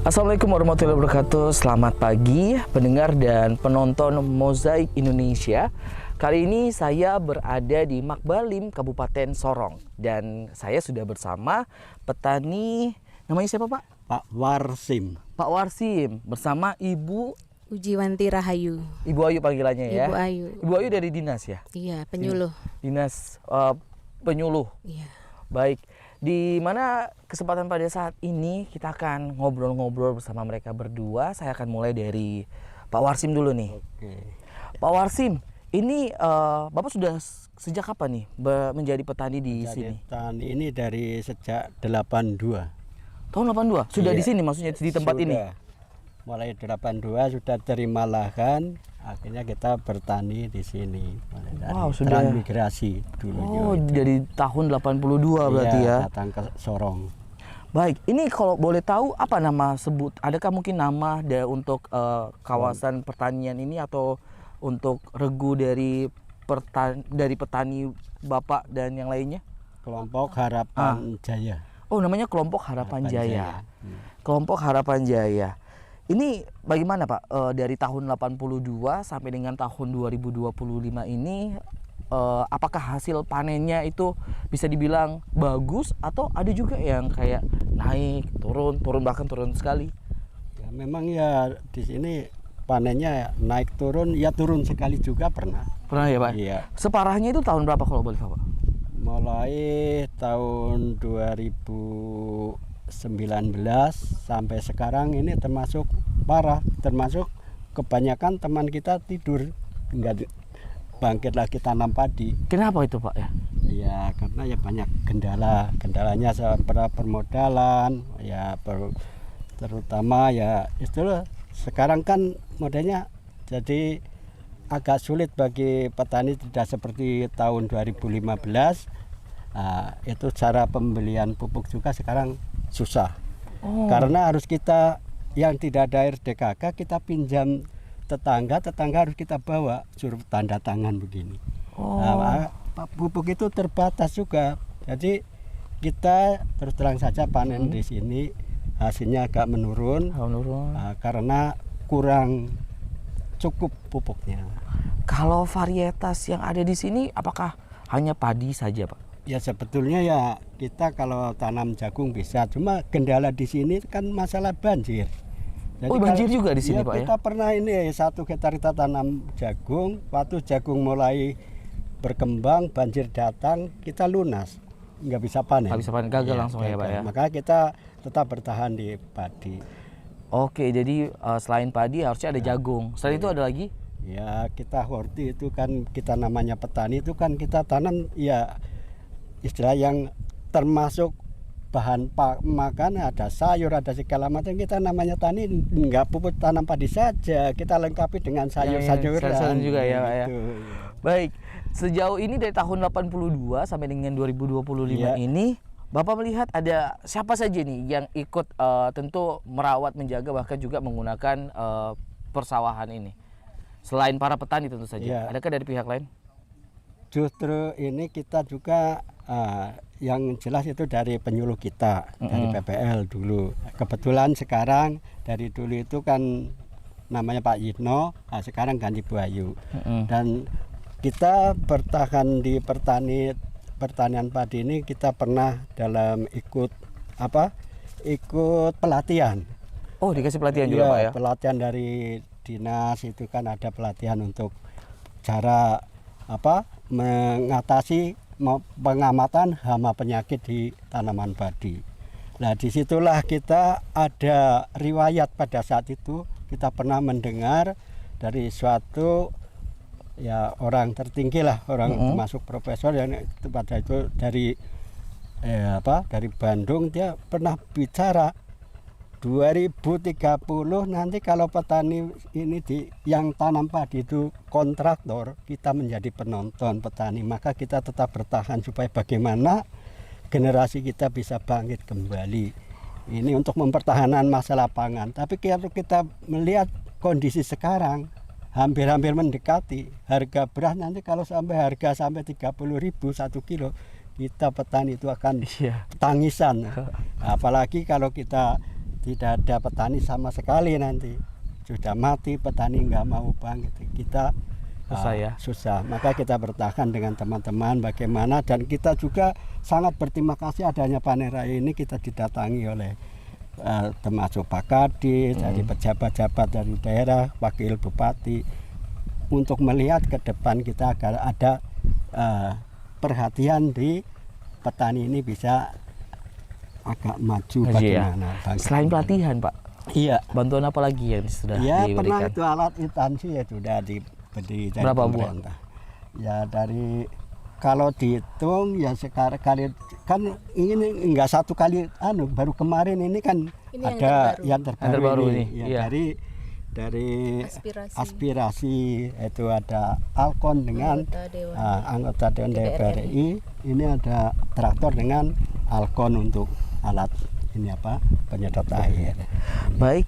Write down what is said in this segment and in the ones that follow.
Assalamualaikum warahmatullahi wabarakatuh. Selamat pagi pendengar dan penonton Mozaik Indonesia. Kali ini saya berada di Makbalim, Kabupaten Sorong. Dan saya sudah bersama petani, namanya siapa Pak? Pak Warsim. Pak Warsim, bersama Ibu Ujiwanti Rahayu. Ibu Ayu panggilannya ya? Ibu Ayu. Ibu Ayu dari dinas ya? Iya, penyuluh. Dinas penyuluh. Iya. Baik, di mana kesempatan pada saat ini kita akan ngobrol-ngobrol bersama mereka berdua. Saya akan mulai dari Pak Warsim dulu nih. Oke. Pak Warsim, ini Bapak sudah sejak kapan nih menjadi petani di sini? Petani ini dari sejak 82. Tahun 82? Sudah Iya. di sini maksudnya di tempat Sudah. ini? Mulai 82 sudah terima lahan, akhirnya kita bertani di sini. Mulai dari Wow, sudah. transmigrasi dulu. Oh, dari tahun 82 berarti ya? Datang ke Sorong. Baik, ini kalau boleh tahu apa nama sebut? Adakah mungkin nama untuk kawasan pertanian ini atau untuk regu dari petani Bapak dan yang lainnya? Kelompok Harapan Jaya. Oh, namanya Kelompok Harapan Jaya. Hmm. Kelompok Harapan Jaya. Ini bagaimana Pak? Dari tahun 82 sampai dengan tahun 2025 ini apakah hasil panennya itu bisa dibilang bagus atau ada juga yang kayak naik, turun bahkan turun sekali? Ya, memang ya di sini panennya naik turun, ya turun sekali juga pernah. Pernah ya Pak? Iya. Separahnya itu tahun berapa kalau boleh tahu Pak? Mulai tahun 2019 sampai sekarang ini termasuk parah, termasuk kebanyakan teman kita tidur, nggak bangkit lagi tanam padi. Kenapa itu Pak ya? Ya karena ya banyak kendalanya seperti permodalan, ya terutama ya itu sekarang kan modelnya jadi agak sulit bagi petani, tidak seperti tahun 2015. Nah, itu cara pembelian pupuk juga sekarang susah. Karena harus kita yang tidak ada RDKK kita pinjam tetangga harus kita bawa, suruh tanda tangan begini. Nah, pupuk itu terbatas juga. Jadi kita terus terang saja panen di sini hasilnya agak menurun. Karena kurang cukup pupuknya. Kalau varietas yang ada di sini apakah hanya padi saja Pak? Ya sebetulnya ya kita kalau tanam jagung bisa, cuma kendala di sini kan masalah banjir. Jadi banjir juga di sini ya, Pak ya? Kita pernah ini 1 hektar kita tanam jagung, waktu jagung mulai berkembang banjir datang kita lunas, nggak bisa panen. Nggak bisa panen, gagal langsung ya Pak ya? Maka kita tetap bertahan di padi. Oke, jadi selain padi harusnya ada jagung. Selain itu ada lagi? Ya kita horti itu kan kita namanya petani itu kan kita tanam ya istilah yang termasuk bahan makan, ada sayur, ada segala macam. Kita namanya tani nggak pupuk tanam padi saja, kita lengkapi dengan sayur-sayuran juga ya Pak ya. Gitu. Baik, sejauh ini dari tahun 82 sampai dengan 2025 ini Bapak melihat ada siapa saja nih yang ikut tentu merawat, menjaga, bahkan juga menggunakan persawahan ini? Selain para petani tentu saja. Ya. Adakah dari pihak lain? Justru ini kita juga yang jelas itu dari penyuluh kita, dari PPL dulu. Kebetulan sekarang dari dulu itu kan namanya Pak Yitno, sekarang ganti Bu Ayu. Dan kita bertahan di pertanian padi ini, kita pernah dalam ikut pelatihan. Oh, dikasih pelatihan juga Pak ya? Pelatihan dari dinas itu kan ada pelatihan untuk cara mengatasi pengamatan hama penyakit di tanaman padi. Nah disitulah kita ada riwayat pada saat itu kita pernah mendengar dari suatu ya orang tertinggi lah, orang termasuk profesor yang pada itu dari Bandung. Dia pernah bicara 2030 nanti kalau petani ini yang tanam padi itu kontraktor, kita menjadi penonton petani, maka kita tetap bertahan supaya bagaimana generasi kita bisa bangkit kembali. Ini untuk mempertahankan masalah pangan. Tapi kalau kita melihat kondisi sekarang hampir-hampir mendekati harga beras, nanti kalau sampai harga sampai 30.000 1 kilo, kita petani itu akan tangisan. Apalagi kalau kita tidak ada petani sama sekali nanti. Sudah mati petani nggak mau bangkit. Kita Susah ya. susah. Maka kita bertahan dengan teman-teman bagaimana, dan kita juga sangat berterima kasih adanya panen raya ini. Kita didatangi oleh termasuk Pak Kadis, dari pejabat-pejabat dari daerah, Wakil Bupati, untuk melihat ke depan kita agar ada perhatian di petani ini bisa agak maju bagaimana. Selain pelatihan Pak, Iya. bantuan apa lagi yang sudah Ya pernah diberikan? itu alat instansi ya sudah diberi dari Berapa buah? pemerintah. Ya dari kalau dihitung ya sekarang kali kan ini enggak satu kali baru kemarin ini kan Ini yang ada terbaru. yang terbaru, Yang terbaru ini. ini, Ya, iya. dari Aspirasi. aspirasi itu ada Alkon dengan Anggota Dewan. anggota Dewan DPR DPR RI. Ini ada traktor dengan Alkon untuk alat ini apa penyedot air. Baik,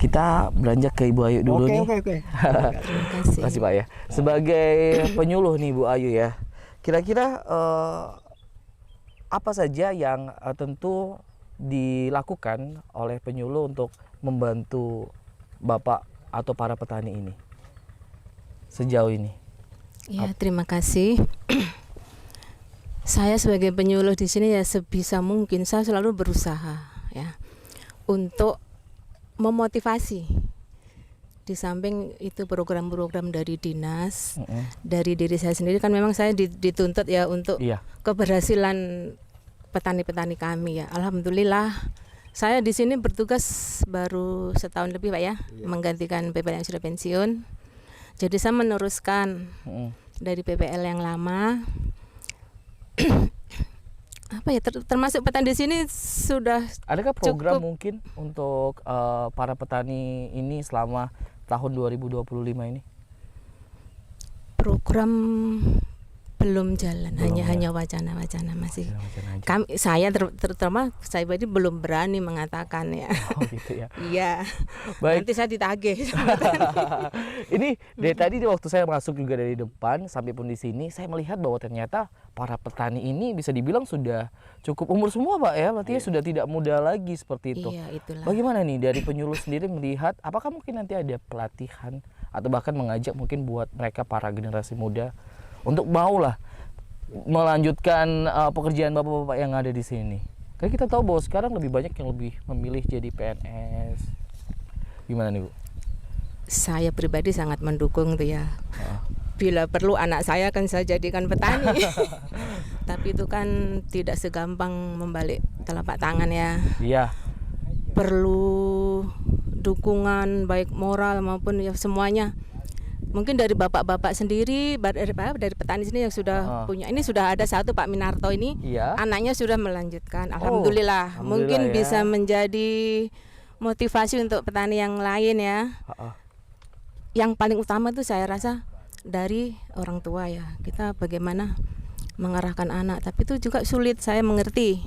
kita beranjak ke Ibu Ayu dulu nih. Oke. Terima Terima kasih. kasih Pak ya. Sebagai penyuluh nih Bu Ayu ya, kira-kira apa saja yang tentu dilakukan oleh penyuluh untuk membantu Bapak atau para petani ini sejauh ini? Ya, terima kasih. Saya sebagai penyuluh di sini ya sebisa mungkin saya selalu berusaha ya untuk memotivasi. Di samping itu program-program dari dinas, dari diri saya sendiri kan memang saya dituntut ya untuk Iya. keberhasilan petani-petani kami ya. Alhamdulillah saya di sini bertugas baru setahun lebih Pak ya, menggantikan PPL yang sudah pensiun. Jadi saya meneruskan dari PPL yang lama. Apa ya termasuk petani di sini sudah Adakah program cukup. mungkin untuk para petani ini selama tahun 2025 ini? program belum jalan, Belum hanya wacana-wacana masih. Macam-macam aja. Kami saya terutama saya pribadi belum berani mengatakan ya. Oh gitu ya. Iya. Baik. Nanti saya ditagih. Ini dari tadi waktu saya masuk juga dari depan sampai pun di sini saya melihat bahwa ternyata para petani ini bisa dibilang sudah cukup umur semua Pak ya, berarti sudah tidak muda lagi seperti itu. Iya, itulah. Bagaimana nih dari penyuluh sendiri melihat apakah mungkin nanti ada pelatihan atau bahkan mengajak mungkin buat mereka para generasi muda untuk maulah melanjutkan pekerjaan bapak-bapak yang ada di sini. Karena kita tahu bahwa sekarang lebih banyak yang lebih memilih jadi PNS. Gimana nih Bu? Saya pribadi sangat mendukung tuh ya. Bila perlu anak saya akan saya jadikan petani. Tapi itu kan tidak segampang membalik telapak tangan ya. Iya. Perlu dukungan baik moral maupun ya semuanya. Mungkin dari bapak-bapak sendiri, dari petani sini yang sudah punya. Ini sudah ada satu Pak Minarto ini, Iya. anaknya sudah melanjutkan. Alhamdulillah. Alhamdulillah Mungkin ya. bisa menjadi motivasi untuk petani yang lain ya. Yang paling utama itu saya rasa dari orang tua ya. Kita bagaimana mengarahkan anak, tapi itu juga sulit, saya mengerti.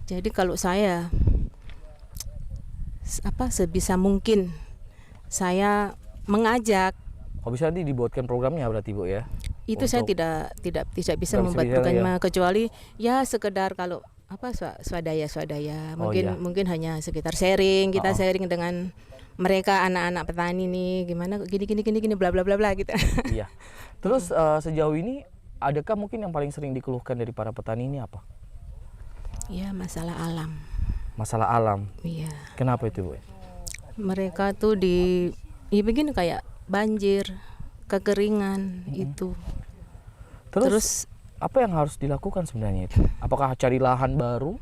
Jadi kalau saya sebisa mungkin saya mengajak. Oh bisa nanti dibuatkan programnya berarti Bu ya? Itu saya tidak bisa Nggak membuat bisa, programnya kecuali ya sekedar kalau swadaya mungkin iya. mungkin hanya sekitar sharing, kita sharing dengan mereka anak-anak petani nih gimana gini bla bla bla bla gitu. Iya. Terus sejauh ini adakah mungkin yang paling sering dikeluhkan dari para petani ini apa? Ya masalah alam. Masalah alam. Iya. Kenapa itu Bu? Mereka tuh begini kayak banjir, kekeringan itu. Terus apa yang harus dilakukan sebenarnya itu? Apakah cari lahan baru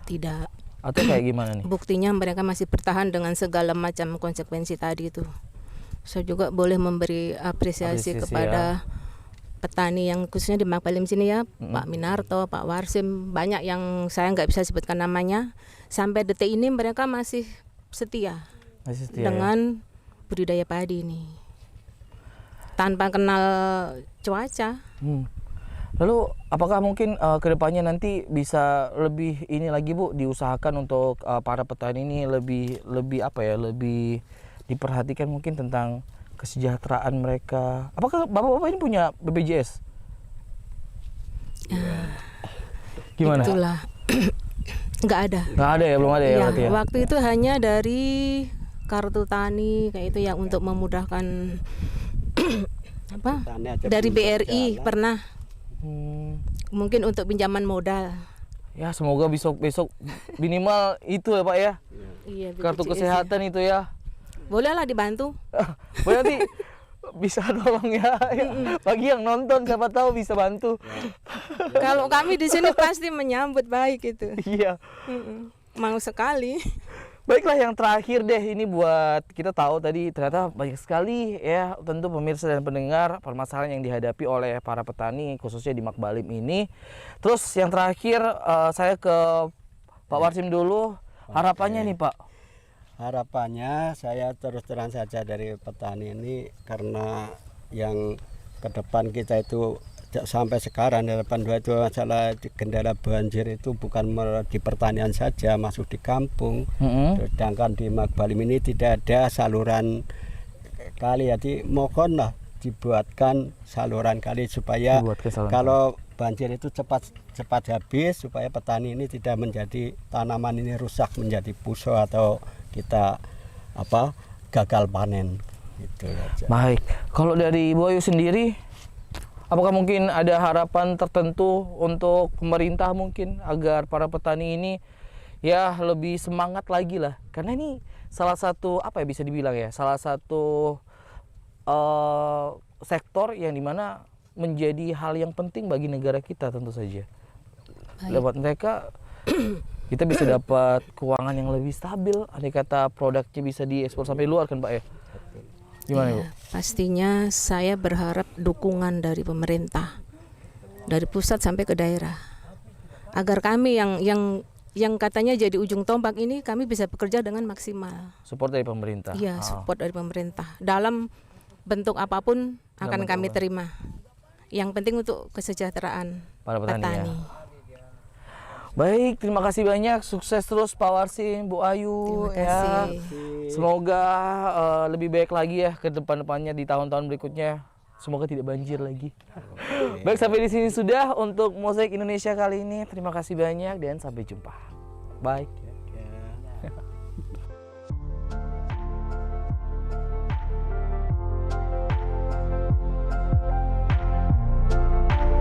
tidak. atau kayak gimana nih? Buktinya mereka masih bertahan dengan segala macam konsekuensi tadi itu. Saya juga boleh memberi apresiasi kepada petani yang khususnya di Makalim sini ya, Pak Minarto, Pak Warsim, banyak yang saya nggak bisa sebutkan namanya. Sampai detik ini mereka masih setia, dengan budidaya padi ini. Tanpa kenal cuaca. Lalu apakah mungkin kedepannya nanti bisa lebih ini lagi Bu diusahakan untuk para petani ini lebih apa ya, lebih diperhatikan mungkin tentang kesejahteraan mereka. Apakah bapak-bapak ini punya BPJS? Gimana? Itulah nggak ada. Nggak ada ya, belum ada ya, Ya, berarti ya. waktu itu hanya dari kartu tani kayak itu yang untuk memudahkan apa? Tani aja Dari belum BRI berjalan. pernah, Hmm. mungkin untuk pinjaman modal. Ya semoga besok minimal itu ya Pak ya, Iya, kartu BPJS. kesehatan itu ya. Bolehlah dibantu. Berarti bisa tolong ya, bagi yang nonton siapa tahu bisa bantu. Kalau kami di sini pasti menyambut baik itu. Iya. Mau sekali. Baiklah, yang terakhir deh ini buat kita tahu tadi ternyata banyak sekali ya tentu pemirsa dan pendengar permasalahan yang dihadapi oleh para petani khususnya di Makbalim ini. Terus yang terakhir saya ke Pak Warsim dulu, harapannya nih Pak. Harapannya saya terus terang saja dari petani ini, karena yang ke depan kita itu sampai sekarang 82 itu masalah kendala banjir itu bukan di pertanian saja, masuk di kampung. Sedangkan di Makbalim ini tidak ada saluran kali, jadi mohonlah dibuatkan saluran kali supaya Dibuatkan saluran kalau banjir itu cepat habis, supaya petani ini tidak menjadi tanaman ini rusak menjadi puso atau kita gagal panen gitu aja. Baik, kalau dari Bu Ayu sendiri, apakah mungkin ada harapan tertentu untuk pemerintah mungkin agar para petani ini ya lebih semangat lagi lah? Karena ini salah satu apa ya bisa dibilang ya, salah satu sektor yang dimana menjadi hal yang penting bagi negara kita tentu saja. Lewat mereka kita bisa dapat keuangan yang lebih stabil, andai kata produknya bisa diekspor sampai luar kan Pak ya? Gimana Bu? Ya, pastinya saya berharap dukungan dari pemerintah, dari pusat sampai ke daerah, agar kami yang katanya jadi ujung tombak ini kami bisa bekerja dengan maksimal. Support dari pemerintah. Iya, support dari pemerintah dalam bentuk apapun akan kami terima. Yang penting untuk kesejahteraan Para petani, petani. ya. Baik, terima kasih banyak. Sukses terus Pak Warsim, Bu Ayu. Terima kasih. Ya. Semoga lebih baik lagi ya ke depan-depannya di tahun-tahun berikutnya. Semoga tidak banjir lagi. Baik, sampai di sini sudah untuk Mozaik Indonesia kali ini. Terima kasih banyak dan sampai jumpa. Bye.